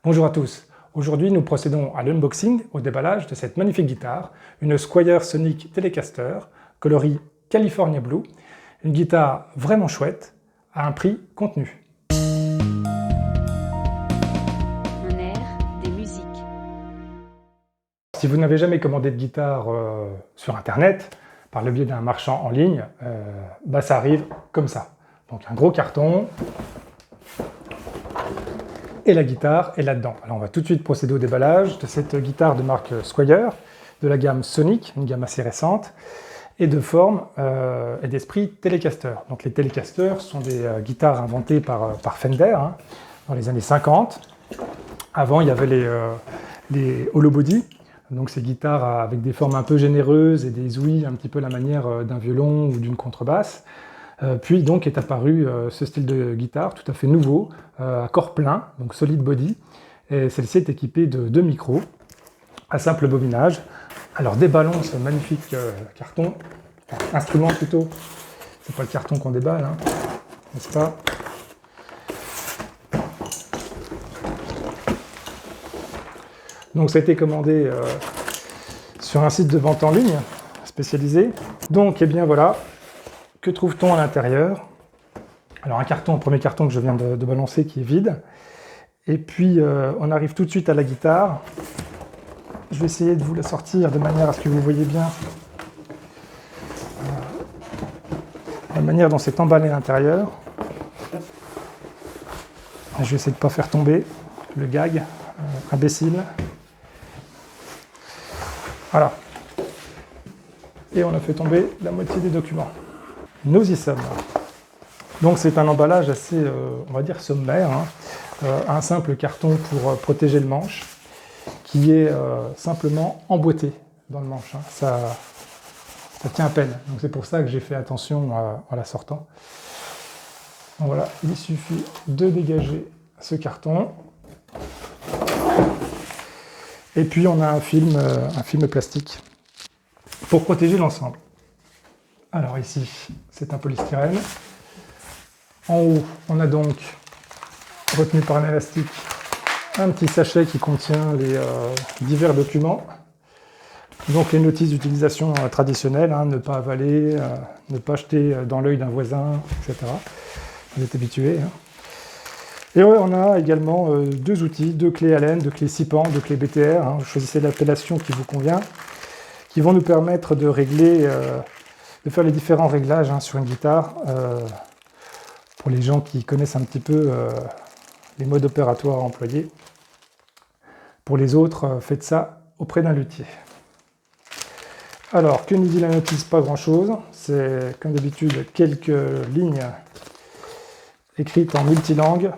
Bonjour à tous, aujourd'hui nous procédons à l'unboxing, au déballage de cette magnifique guitare, une Squier Sonic Telecaster, coloris California Blue, une guitare vraiment chouette, à un prix contenu. Un air, des musiques. Si vous n'avez jamais commandé de guitare sur internet, par le biais d'un marchand en ligne, ça arrive comme ça. Donc un gros carton, et la guitare est là-dedans. Alors on va tout de suite procéder au déballage de cette guitare de marque Squier, de la gamme Sonic, une gamme assez récente, et de forme et d'esprit Telecaster. Donc les Telecasters sont des guitares inventées par Fender dans les années 50. Avant il y avait les hollow body, donc ces guitares avec des formes un peu généreuses et des ouïes un petit peu la manière d'un violon ou d'une contrebasse. Puis donc est apparu ce style de guitare tout à fait nouveau, à corps plein, donc solid body, et celle-ci est équipée de 2 micros à simple bobinage. Alors déballons ce magnifique carton, enfin, instrument plutôt, c'est pas le carton qu'on déballe, n'est-ce pas? Donc ça a été commandé sur un site de vente en ligne spécialisé. Donc eh bien voilà. Que trouve-t-on à l'intérieur? Alors un premier carton que je viens de balancer qui est vide. Et puis on arrive tout de suite à la guitare. Je vais essayer de vous la sortir de manière à ce que vous voyez bien la manière dont c'est emballé à l'intérieur. Je vais essayer de ne pas faire tomber le gag imbécile. Voilà. Et on a fait tomber la moitié des documents. Nous y sommes. Donc c'est un emballage assez, on va dire, sommaire. Un simple carton pour protéger le manche, qui est simplement emboîté dans le manche. Ça tient à peine. Donc c'est pour ça que j'ai fait attention en la sortant. Donc voilà, il suffit de dégager ce carton. Et puis on a un film plastique pour protéger l'ensemble. Alors ici, c'est un polystyrène. En haut, on a donc, retenu par un élastique, un petit sachet qui contient les divers documents. Donc les notices d'utilisation traditionnelles, ne pas avaler, ne pas jeter dans l'œil d'un voisin, etc. Vous êtes habitués. Et ouais, on a également 2 outils, 2 clés Allen, 2 clés SIPAN, 2 clés BTR. Vous choisissez l'appellation qui vous convient, qui vont nous permettre de régler... de faire les différents réglages sur une guitare pour les gens qui connaissent un petit peu les modes opératoires à employer. Pour les autres, faites ça auprès d'un luthier. Alors, que nous dit la notice? Pas grand-chose. C'est, comme d'habitude, quelques lignes écrites en multilangue.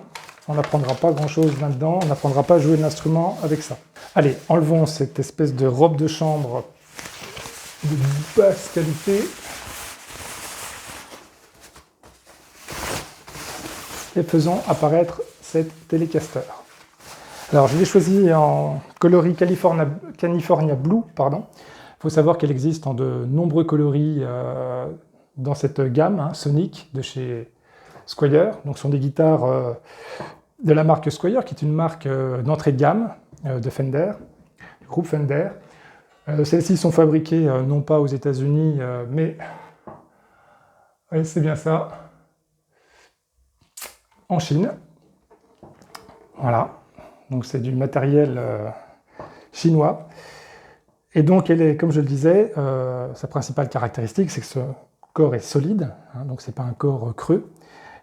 On n'apprendra pas grand-chose là-dedans. On n'apprendra pas à jouer de l'instrument avec ça. Allez, enlevons cette espèce de robe de chambre de basse qualité. Et faisons apparaître cette Telecaster. Alors je l'ai choisi en coloris California Blue, pardon. Il faut savoir qu'elle existe en de nombreux coloris dans cette gamme Sonic de chez Squier. Donc ce sont des guitares de la marque Squier, qui est une marque d'entrée de gamme de Fender, du groupe Fender. Celles-ci sont fabriquées non pas aux États-Unis, mais oui, c'est bien ça. En Chine. Voilà, donc c'est du matériel chinois. Et donc elle est, comme je le disais, sa principale caractéristique, c'est que ce corps est solide, donc c'est pas un corps creux.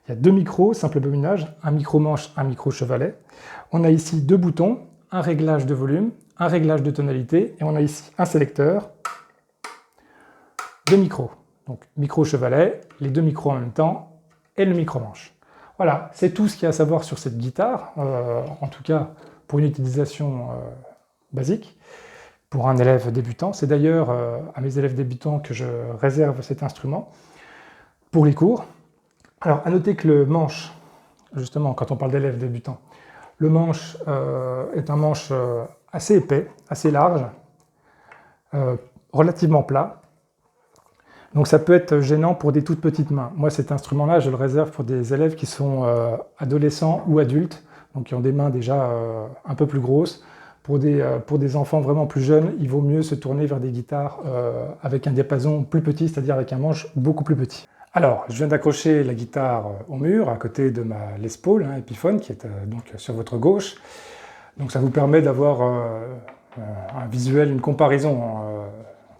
Il y a 2 micros, simple bobinage, un micro manche, un micro chevalet. On a ici 2 boutons, un réglage de volume, un réglage de tonalité, et on a ici un sélecteur, 2 micros. Donc micro chevalet, les 2 micros en même temps, et le micro manche. Voilà, c'est tout ce qu'il y a à savoir sur cette guitare, en tout cas pour une utilisation basique, pour un élève débutant. C'est d'ailleurs à mes élèves débutants que je réserve cet instrument pour les cours. Alors, à noter que le manche, justement, quand on parle d'élèves débutants, le manche est un manche assez épais, assez large, relativement plat. Donc ça peut être gênant pour des toutes petites mains. Moi, cet instrument-là, je le réserve pour des élèves qui sont adolescents ou adultes, donc qui ont des mains déjà un peu plus grosses. Pour des enfants vraiment plus jeunes, il vaut mieux se tourner vers des guitares avec un diapason plus petit, c'est-à-dire avec un manche beaucoup plus petit. Alors, je viens d'accrocher la guitare au mur, à côté de ma Les Paul Epiphone, qui est donc sur votre gauche. Donc ça vous permet d'avoir un visuel, une comparaison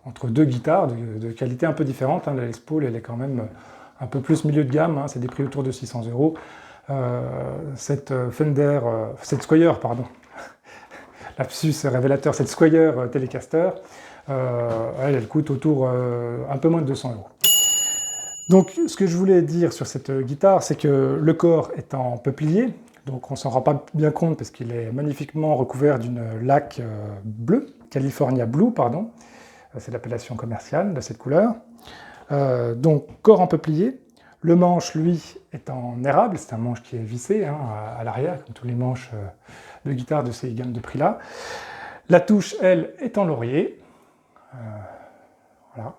entre deux guitares de qualité un peu différente. La Les Paul, elle est quand même un peu plus milieu de gamme, c'est des prix autour de 600 €. Cette Squier, pardon, lapsus révélateur, cette Squier Telecaster, elle coûte autour un peu moins de 200 €. Donc ce que je voulais dire sur cette guitare, c'est que le corps est en peuplier, donc on s'en rend pas bien compte parce qu'il est magnifiquement recouvert d'une laque bleue, California Blue, pardon, c'est l'appellation commerciale de cette couleur. Donc corps en peuplier, le manche lui est en érable, c'est un manche qui est vissé à l'arrière, comme tous les manches de guitare de ces gammes de prix-là. La touche, elle, est en laurier, voilà.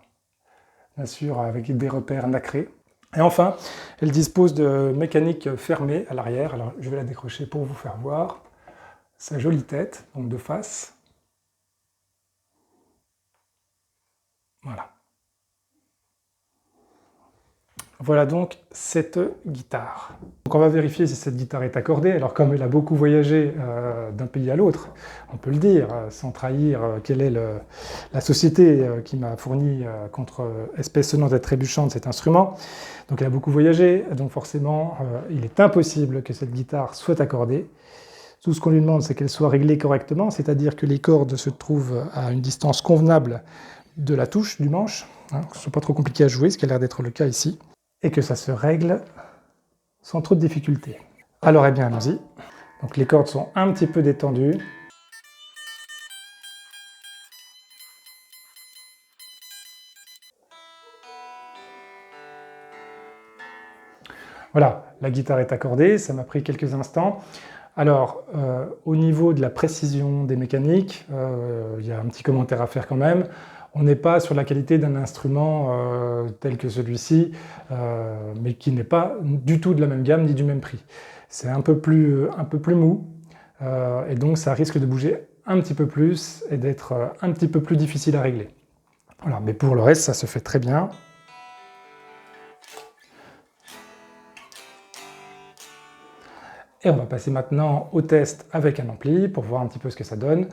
Bien sûr avec des repères nacrés. Et enfin, elle dispose de mécanique fermée à l'arrière. Alors je vais la décrocher pour vous faire voir sa jolie tête, donc de face. Voilà. Voilà donc cette guitare. Donc on va vérifier si cette guitare est accordée. Alors comme elle a beaucoup voyagé d'un pays à l'autre, on peut le dire, sans trahir quelle est la société qui m'a fourni contre espèce sonnante et trébuchante cet instrument. Donc elle a beaucoup voyagé, donc forcément il est impossible que cette guitare soit accordée. Tout ce qu'on lui demande, c'est qu'elle soit réglée correctement, c'est-à-dire que les cordes se trouvent à une distance convenable de la touche, du manche, que ce ne soit pas trop compliqué à jouer, ce qui a l'air d'être le cas ici, et que ça se règle sans trop de difficultés. Alors, eh bien, allons-y. Donc, les cordes sont un petit peu détendues. Voilà, la guitare est accordée, ça m'a pris quelques instants. Alors, au niveau de la précision des mécaniques, il y a un petit commentaire à faire quand même. On n'est pas sur la qualité d'un instrument tel que celui-ci, mais qui n'est pas du tout de la même gamme ni du même prix. C'est un peu plus mou, et donc ça risque de bouger un petit peu plus et d'être un petit peu plus difficile à régler. Voilà, mais pour le reste, ça se fait très bien. Et on va passer maintenant au test avec un ampli pour voir un petit peu ce que ça donne.